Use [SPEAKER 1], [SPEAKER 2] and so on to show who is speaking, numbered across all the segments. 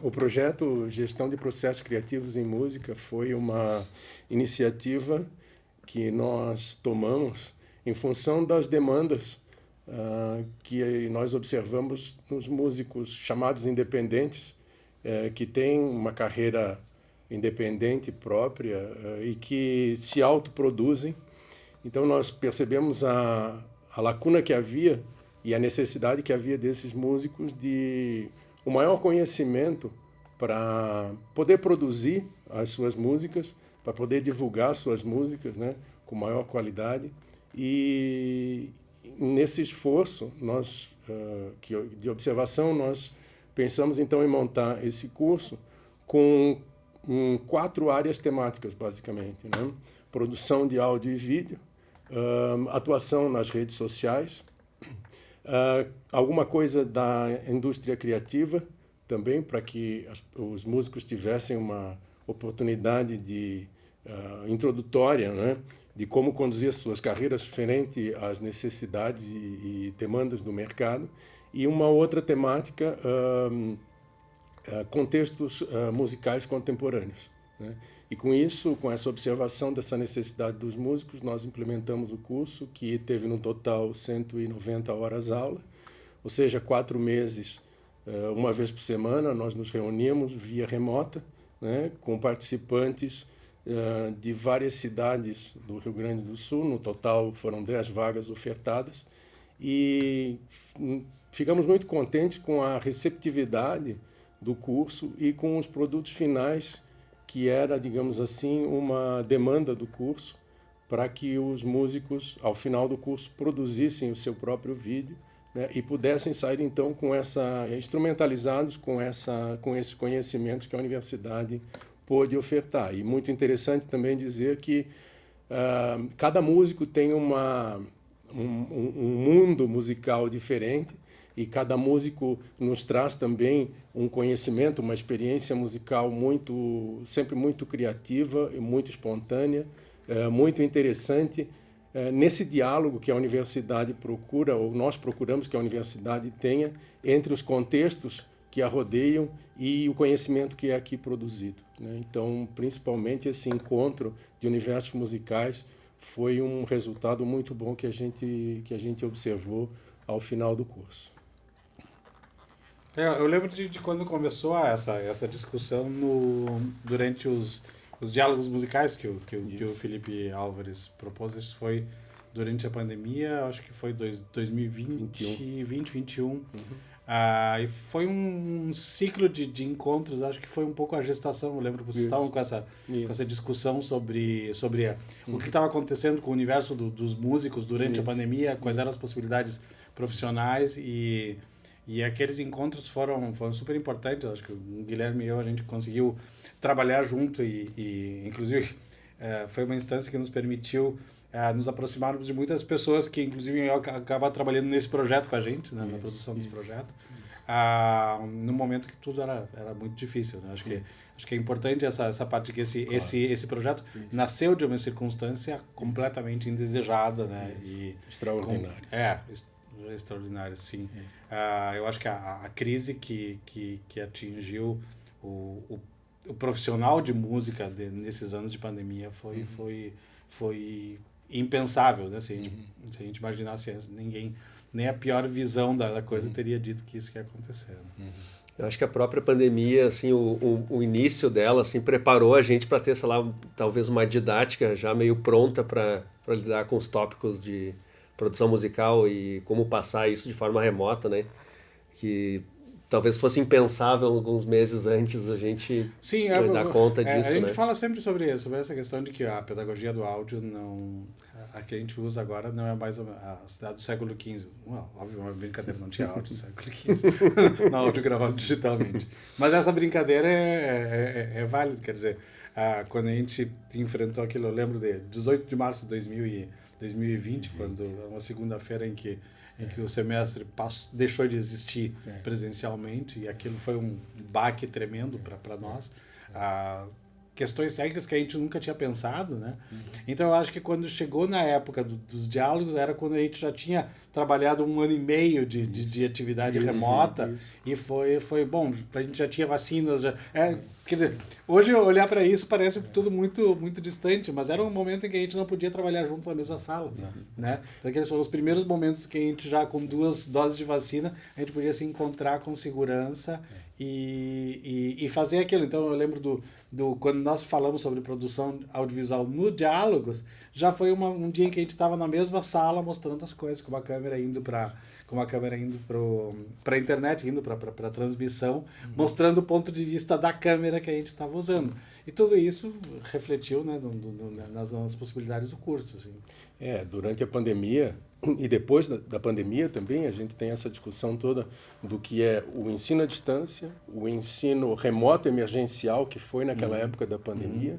[SPEAKER 1] O projeto Gestão de Processos Criativos em Música foi uma iniciativa que nós tomamos em função das demandas que nós observamos nos músicos chamados independentes, que têm uma carreira independente própria e que se autoproduzem. Então nós percebemos a lacuna que havia e a necessidade que havia desses músicos de o maior conhecimento para poder produzir as suas músicas, para poder divulgar suas músicas, né, com maior qualidade. E nesse esforço de observação, nós pensamos então em montar esse curso com 4 áreas temáticas, basicamente, né? Produção de áudio e vídeo, atuação nas redes sociais, alguma coisa da indústria criativa também, para que os músicos tivessem uma oportunidade introdutória, né, de como conduzir as suas carreiras frente às necessidades e demandas do mercado, e uma outra temática, contextos musicais contemporâneos, né? E com isso, com essa observação dessa necessidade dos músicos, nós implementamos o curso, que teve no total 190 horas aula, ou seja, 4 meses, uma vez por semana, nós nos reunimos via remota, né, com participantes de várias cidades do Rio Grande do Sul. No total foram 10 vagas ofertadas e ficamos muito contentes com a receptividade do curso e com os produtos finais, que era, digamos assim, uma demanda do curso para que os músicos, ao final do curso, produzissem o seu próprio vídeo, né, e pudessem sair, então, instrumentalizados com esses conhecimentos que a universidade pôde ofertar. E muito interessante também dizer que cada músico tem um mundo musical diferente, e cada músico nos traz também um conhecimento, uma experiência musical sempre muito criativa e muito espontânea, muito interessante, nesse diálogo que a universidade procura, ou nós procuramos que a universidade tenha, entre os contextos que a rodeiam e o conhecimento que é aqui produzido, né? Então, principalmente esse encontro de universos musicais foi um resultado muito bom que a gente observou ao final do curso.
[SPEAKER 2] Eu lembro de quando começou essa discussão durante os diálogos musicais que o Felipe Álvares propôs. Isso foi durante a pandemia, acho que foi 2020, 2021. E foi um ciclo de encontros, acho que foi um pouco a gestação. Eu lembro que vocês estavam com essa discussão sobre o que estava acontecendo com o universo dos músicos durante a pandemia, quais eram as possibilidades profissionais, e aqueles encontros foram super importantes. Eu acho que o Guilherme e eu, a gente conseguiu trabalhar junto e inclusive, foi uma instância que nos permitiu nos aproximarmos de muitas pessoas que, inclusive, acabaram trabalhando nesse projeto com a gente, né, na produção desse projeto, no momento que tudo era muito difícil, né? Acho que é importante essa parte de que esse projeto nasceu de uma circunstância completamente indesejada, né?
[SPEAKER 1] Extraordinária.
[SPEAKER 2] Extraordinário, sim. Eu acho que a crise que atingiu o profissional de música nesses anos de pandemia foi impensável, né? Se a gente imaginasse, nem a pior visão da coisa teria dito que isso ia acontecer, né?
[SPEAKER 3] Eu acho que a própria pandemia, assim, o início dela, assim, preparou a gente para ter, sei lá, talvez uma didática já meio pronta para lidar com os tópicos de produção musical e como passar isso de forma remota, né? Que talvez fosse impensável alguns meses antes a gente dar conta disso,
[SPEAKER 2] a gente
[SPEAKER 3] né?
[SPEAKER 2] fala sempre sobre essa questão de que a pedagogia do áudio a que a gente usa agora não é mais a do século XV. Óbvio, uma brincadeira, não tinha áudio no século XV, não, áudio gravado digitalmente. Mas essa brincadeira é válida, quer dizer, quando a gente enfrentou aquilo, eu lembro de 18 de março de 2020, quando uma segunda-feira em que o semestre deixou de existir presencialmente, e aquilo foi um baque tremendo para nós. questões técnicas que a gente nunca tinha pensado, né? Então eu acho que quando chegou na época dos diálogos era quando a gente já tinha trabalhado 1 ano e meio de atividade remota e foi bom, a gente já tinha vacinas, quer dizer, hoje olhar para isso parece tudo muito distante, mas era um momento em que a gente não podia trabalhar junto na mesma sala, né? Então aqueles foram os primeiros momentos que a gente já com 2 doses de vacina a gente podia se encontrar com segurança e fazer aquilo. Então eu lembro quando nós falamos sobre produção audiovisual no Diálogos, já foi um dia em que a gente estava na mesma sala mostrando as coisas com uma câmera indo para a internet, indo para a transmissão, mostrando o ponto de vista da câmera que a gente estava usando. E tudo isso refletiu, né, nas possibilidades do curso. Assim.
[SPEAKER 1] Durante a pandemia e depois da pandemia também a gente tem essa discussão toda do que é o ensino à distância, o ensino remoto emergencial que foi naquela época da pandemia,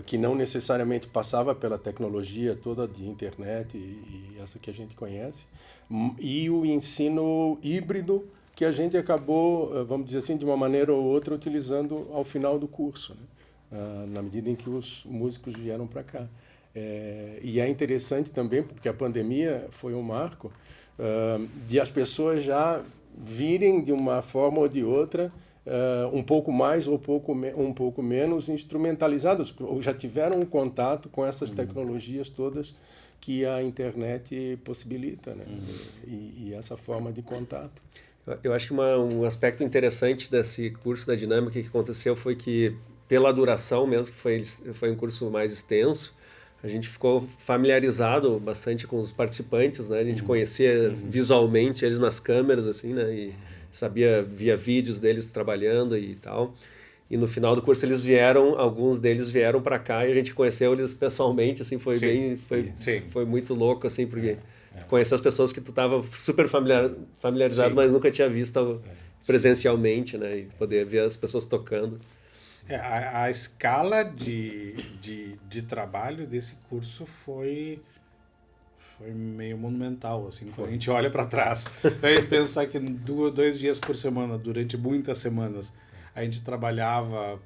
[SPEAKER 1] que não necessariamente passava pela tecnologia toda de internet e essa que a gente conhece, e o ensino híbrido que a gente acabou, vamos dizer assim, de uma maneira ou outra utilizando ao final do curso, né? Na medida em que os músicos vieram para cá. E é interessante também, porque a pandemia foi um marco de as pessoas já virem de uma forma ou de outra um pouco mais ou um pouco menos instrumentalizados, ou já tiveram um contato com essas tecnologias todas que a internet possibilita, né? E essa forma de contato.
[SPEAKER 3] Eu acho que um aspecto interessante desse curso da dinâmica que aconteceu foi que, pela duração mesmo, que foi um curso mais extenso, a gente ficou familiarizado bastante com os participantes, né? A gente conhecia visualmente eles nas câmeras, assim, né? E sabia via vídeos deles trabalhando e tal. E no final do curso alguns deles vieram para cá e a gente conheceu eles pessoalmente, assim, foi muito louco, assim, porque conhecer as pessoas que tu estava super familiarizado, mas nunca tinha visto presencialmente, né? E poder ver as pessoas tocando.
[SPEAKER 2] A escala de trabalho desse curso foi meio monumental, assim, quando a gente olha para trás. A gente pensar que 2 dias por semana, durante muitas semanas, a gente trabalhava...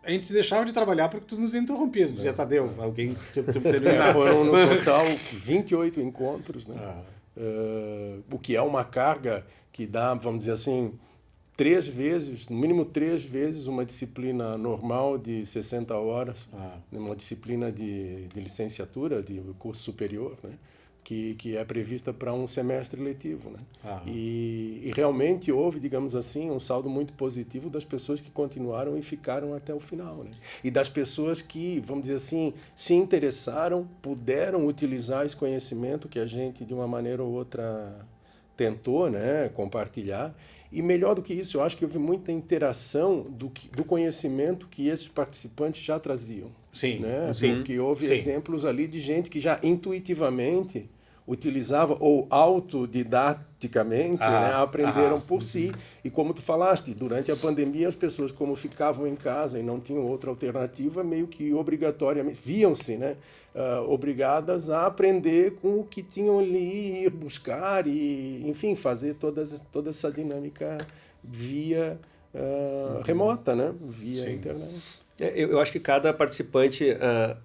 [SPEAKER 2] A gente deixava de trabalhar porque tu nos interrompia. Dizia, Tadeu, alguém terminar.
[SPEAKER 1] Foram no total 28 encontros, né? O que é uma carga que dá, vamos dizer assim, 3 vezes, no mínimo 3 vezes uma disciplina normal de 60 horas, uma disciplina de licenciatura, de curso superior, né? Que é prevista para um semestre letivo, né? E realmente houve, digamos assim, um saldo muito positivo das pessoas que continuaram e ficaram até o final, né? E das pessoas que, vamos dizer assim, se interessaram, puderam utilizar esse conhecimento que a gente, de uma maneira ou outra, tentou, né, compartilhar. E melhor do que isso, eu acho que houve muita interação do conhecimento que esses participantes já traziam.
[SPEAKER 2] Sim,
[SPEAKER 1] né?
[SPEAKER 2] sim.
[SPEAKER 1] Porque houve exemplos ali de gente que já intuitivamente utilizava ou autodidaticamente, né, aprenderam por si. E como tu falaste, durante a pandemia as pessoas, como ficavam em casa e não tinham outra alternativa, meio que obrigatoriamente viam-se, né, obrigadas a aprender com o que tinham ali, ir buscar e, enfim, fazer toda essa dinâmica via remota, né, via internet.
[SPEAKER 3] Eu acho que cada participante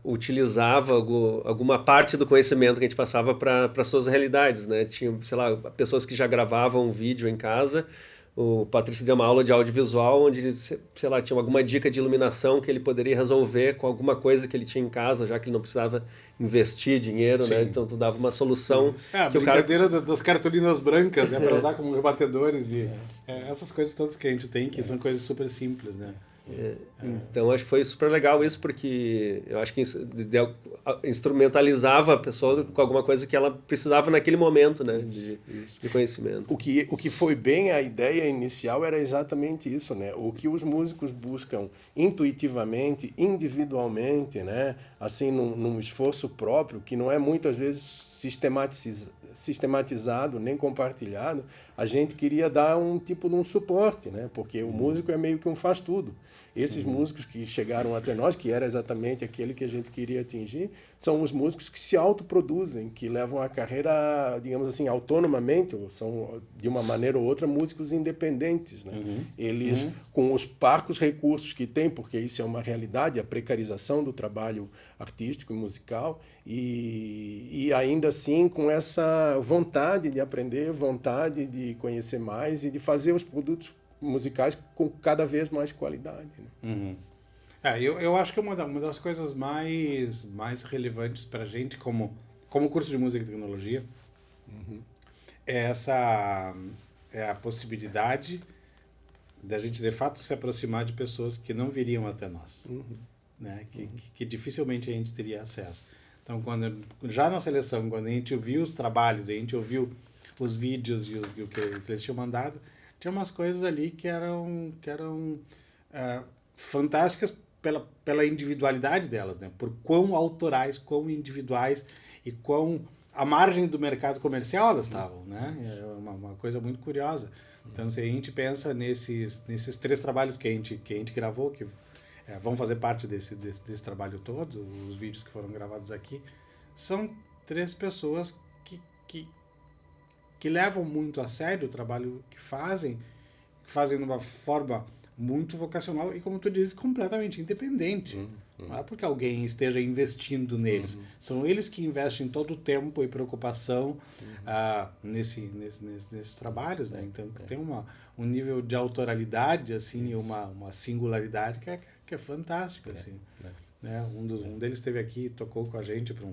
[SPEAKER 3] utilizava alguma parte do conhecimento que a gente passava para suas realidades, né? Tinha, sei lá, pessoas que já gravavam um vídeo em casa. O Patrício deu uma aula de audiovisual onde, sei lá, tinha alguma dica de iluminação que ele poderia resolver com alguma coisa que ele tinha em casa, já que ele não precisava investir dinheiro, né? Então tu dava uma solução.
[SPEAKER 2] A brincadeira das cartolinas brancas, né? Para usar como rebatedores e essas coisas todas que a gente tem, que são coisas super simples, né?
[SPEAKER 3] Então acho que foi super legal isso, porque eu acho que instrumentalizava a pessoa com alguma coisa que ela precisava naquele momento, né, de conhecimento.
[SPEAKER 1] O que foi bem a ideia inicial era exatamente isso, né? O que os músicos buscam intuitivamente, individualmente, né? Assim, num esforço próprio, que não é muitas vezes sistematizado nem compartilhado, a gente queria dar um tipo de um suporte, né? Porque o músico é meio que um faz-tudo. Esses músicos que chegaram até nós, que era exatamente aquele que a gente queria atingir, são os músicos que se autoproduzem, que levam a carreira, digamos assim, autonomamente, ou são, de uma maneira ou outra, músicos independentes, né? Eles, com os parcos recursos que têm, porque isso é uma realidade, a precarização do trabalho artístico e musical, e ainda assim com essa vontade de aprender, vontade de conhecer mais e de fazer os produtos musicais com cada vez mais qualidade, né?
[SPEAKER 2] Eu acho que uma das coisas mais relevantes para a gente como curso de música e tecnologia é a possibilidade da gente de fato se aproximar de pessoas que não viriam até nós, né? Que dificilmente a gente teria acesso. Então, já na seleção, quando a gente ouviu os trabalhos, a gente ouviu os vídeos e o que eles tinham mandado, tinha umas coisas ali que eram fantásticas pela individualidade delas, né? Por quão autorais, quão individuais e quão à margem do mercado comercial elas estavam, né? É uma coisa muito curiosa. Então, se a gente pensa nesses 3 trabalhos que a gente gravou, que vão fazer parte desse trabalho todo, os vídeos que foram gravados aqui, são 3 pessoas que levam muito a sério o trabalho que fazem de uma forma muito vocacional e, como tu dizes, completamente independente. Não é porque alguém esteja investindo neles. São eles que investem todo o tempo e preocupação nesses trabalhos, né? Então, tem um nível de autoralidade, assim, uma singularidade que é fantástica, assim. Né? Um deles esteve aqui e tocou com a gente para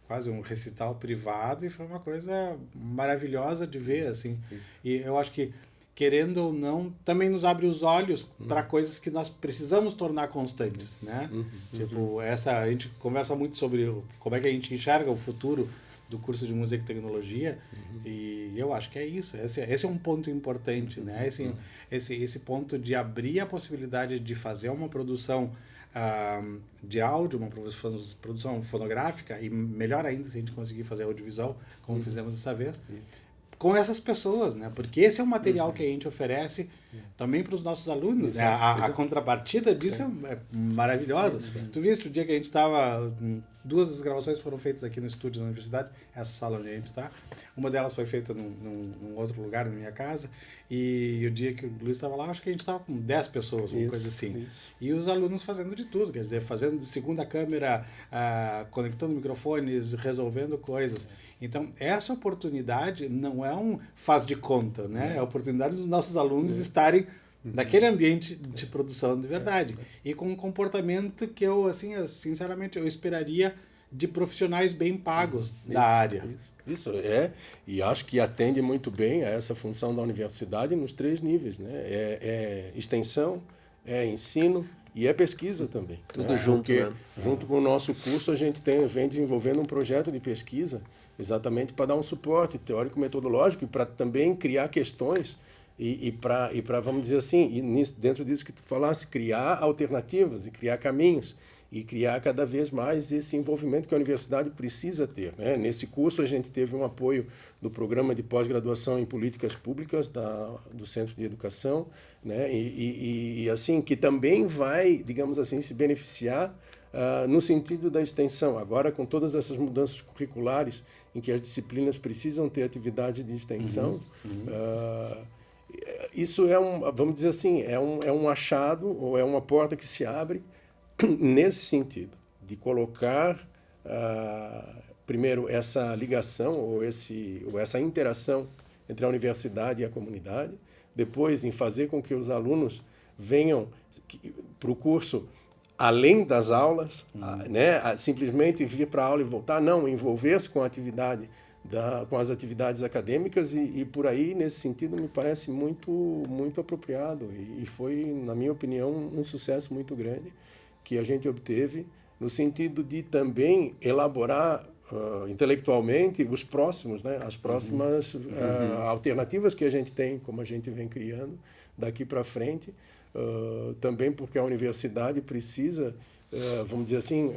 [SPEAKER 2] quase um recital privado e foi uma coisa maravilhosa de ver, assim. E eu acho que, querendo ou não, também nos abre os olhos para coisas que nós precisamos tornar constantes, né? Tipo, a gente conversa muito sobre como é que a gente enxerga o futuro do curso de música e tecnologia, e eu acho que é isso. Esse é um ponto importante, né? Esse ponto de abrir a possibilidade de fazer uma produção de áudio, uma produção fonográfica, e melhor ainda se a gente conseguir fazer audiovisual, como fizemos dessa vez, com essas pessoas, né? Porque esse é o material que a gente oferece também para os nossos alunos, né? A contrapartida disso é maravilhosa. Tu viste o dia que a gente estava... 2 das gravações foram feitas aqui no estúdio da universidade, essa sala onde a gente está. Uma delas foi feita num outro lugar, na minha casa, e o dia que o Luiz estava lá, acho que a gente estava com 10 pessoas, uma coisa assim. E os alunos fazendo de tudo, quer dizer, fazendo de segunda câmera, conectando microfones, resolvendo coisas. Então, essa oportunidade não é um faz de conta, né? É a oportunidade dos nossos alunos estarem naquele ambiente de produção de verdade. E com um comportamento que sinceramente, eu esperaria de profissionais bem pagos da área.
[SPEAKER 1] Isso é, e acho que atende muito bem a essa função da universidade nos 3 níveis, né? É extensão, é ensino e é pesquisa também.
[SPEAKER 3] Tudo junto,
[SPEAKER 1] porque,
[SPEAKER 3] né?
[SPEAKER 1] junto com o nosso curso, a gente vem desenvolvendo um projeto de pesquisa exatamente para dar um suporte teórico-metodológico e para também criar questões e para, vamos dizer assim, dentro disso que tu falasse, criar alternativas e criar caminhos e criar cada vez mais esse envolvimento que a universidade precisa ter, né? Nesse curso a gente teve um apoio do programa de pós-graduação em políticas públicas do Centro de Educação, né? E assim, que também vai, digamos assim, se beneficiar no sentido da extensão. Agora, com todas essas mudanças curriculares em que as disciplinas precisam ter atividade de extensão, isso vamos dizer assim, é um achado ou é uma porta que se abre nesse sentido, de colocar primeiro essa ligação ou essa interação entre a universidade e a comunidade, depois em fazer com que os alunos venham para o curso além das aulas, né? Simplesmente vir para a aula e voltar, não, envolver-se com a atividade, com as atividades acadêmicas e por aí, nesse sentido, me parece muito, muito apropriado e foi, na minha opinião, um sucesso muito grande que a gente obteve no sentido de também elaborar intelectualmente os próximos, né? As próximas alternativas que a gente tem, como a gente vem criando daqui para frente, também porque a universidade precisa, vamos dizer assim,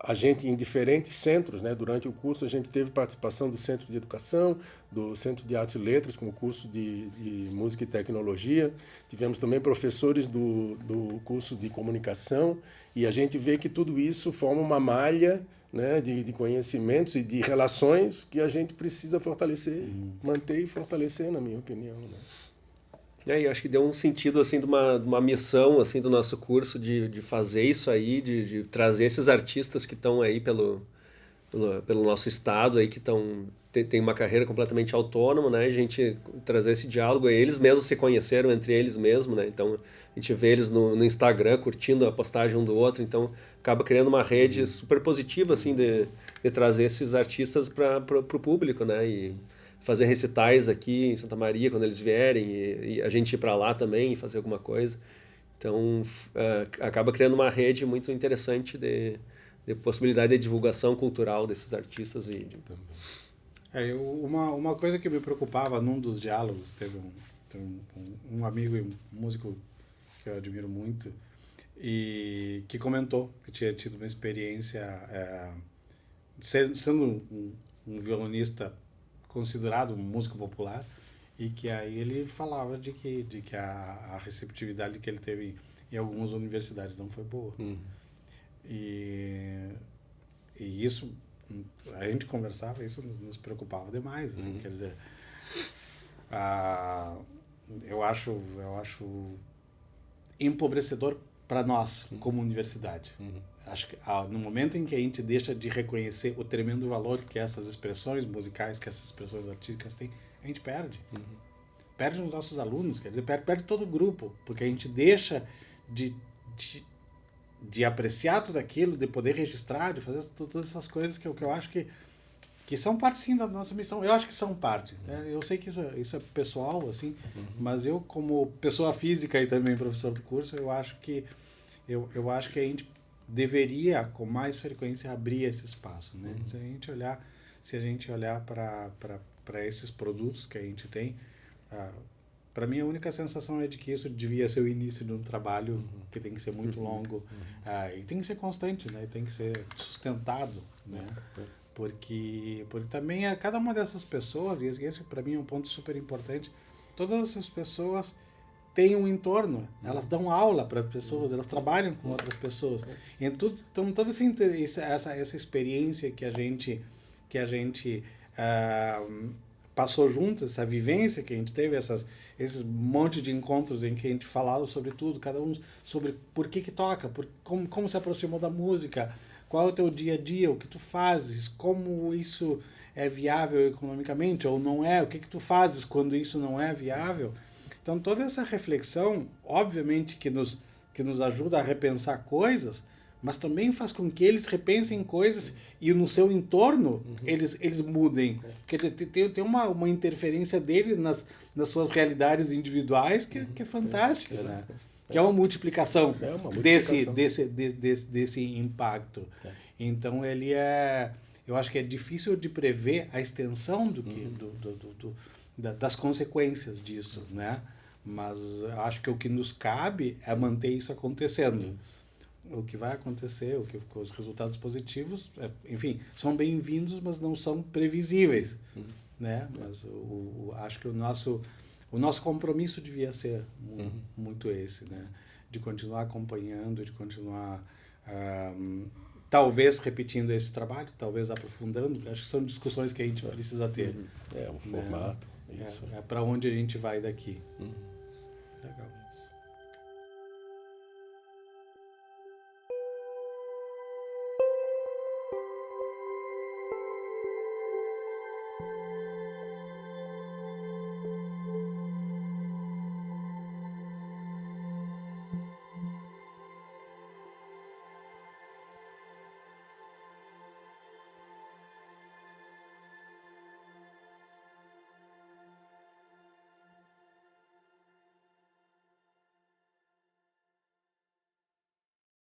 [SPEAKER 1] a gente em diferentes centros, né? Durante o curso a gente teve participação do Centro de Educação, do Centro de Artes e Letras, com o curso de Música e Tecnologia. Tivemos também professores do curso de Comunicação, e a gente vê que tudo isso forma uma malha, né, de conhecimentos e de relações que a gente precisa fortalecer, manter e fortalecer, na minha opinião, né?
[SPEAKER 3] E acho que deu um sentido assim de uma missão assim do nosso curso de fazer isso aí, de trazer esses artistas que estão aí pelo nosso estado aí, que tem uma carreira completamente autônoma, né? A gente trazer esse diálogo, eles mesmos se conheceram entre eles mesmos, né? Então a gente vê eles no Instagram curtindo a postagem um do outro, então acaba criando uma rede super positiva assim de trazer esses artistas para o público, né? E fazer recitais aqui em Santa Maria quando eles vierem, e a gente ir para lá também e fazer alguma coisa. Então acaba criando uma rede muito interessante de possibilidade de divulgação cultural desses artistas.
[SPEAKER 2] Uma coisa que me preocupava num dos diálogos, teve um amigo e um músico que eu admiro muito, e que comentou que tinha tido uma experiência sendo um violonista considerado um músico popular, e que aí ele falava de que a receptividade que ele teve em algumas universidades não foi boa. E isso, a gente conversava, isso nos preocupava demais, assim, quer dizer, eu acho empobrecedor para nós como universidade. Acho que no momento em que a gente deixa de reconhecer o tremendo valor que essas expressões musicais, que essas expressões artísticas têm, a gente perde. Perde os nossos alunos, quer dizer, perde todo o grupo, porque a gente deixa de apreciar tudo aquilo, de poder registrar, de fazer todas essas coisas que eu acho que são parte, sim, da nossa missão. Eu acho que são parte. Né? Eu sei que isso é pessoal, assim, mas eu, como pessoa física e também professor do curso, eu acho que a gente deveria, com mais frequência, abrir esse espaço. Né? Se a gente olhar para esses produtos que a gente tem, para mim a única sensação é de que isso devia ser o início de um trabalho que tem que ser muito longo, e tem que ser constante, né? Tem que ser sustentado, né? Porque também cada uma dessas pessoas, e esse para mim é um ponto super importante, todas essas pessoas têm um entorno, elas dão aula para pessoas, elas trabalham com outras pessoas. Então toda essa experiência que a gente passou juntos, essa vivência que a gente teve, esses monte de encontros em que a gente falava sobre tudo, cada um sobre por que toca, como se aproximou da música, qual é o teu dia a dia, o que tu fazes, como isso é viável economicamente ou não é, o que tu fazes quando isso não é viável. Então toda essa reflexão, obviamente que nos ajuda a repensar coisas, mas também faz com que eles repensem coisas e no seu entorno eles mudem. Quer dizer, tem uma interferência deles nas suas realidades individuais que é fantástica, né? Que é uma multiplicação, desse impacto. Então eu acho que é difícil de prever a extensão das consequências disso, né? Mas acho que o que nos cabe é manter isso acontecendo. O que vai acontecer, os resultados positivos, enfim, são bem-vindos, mas não são previsíveis, né? Mas acho que o nosso compromisso devia ser muito esse, né? De continuar acompanhando, de continuar talvez repetindo esse trabalho, talvez aprofundando. Acho que são discussões que a gente precisa ter.
[SPEAKER 1] Um formato.
[SPEAKER 2] É para onde a gente vai daqui. Legal.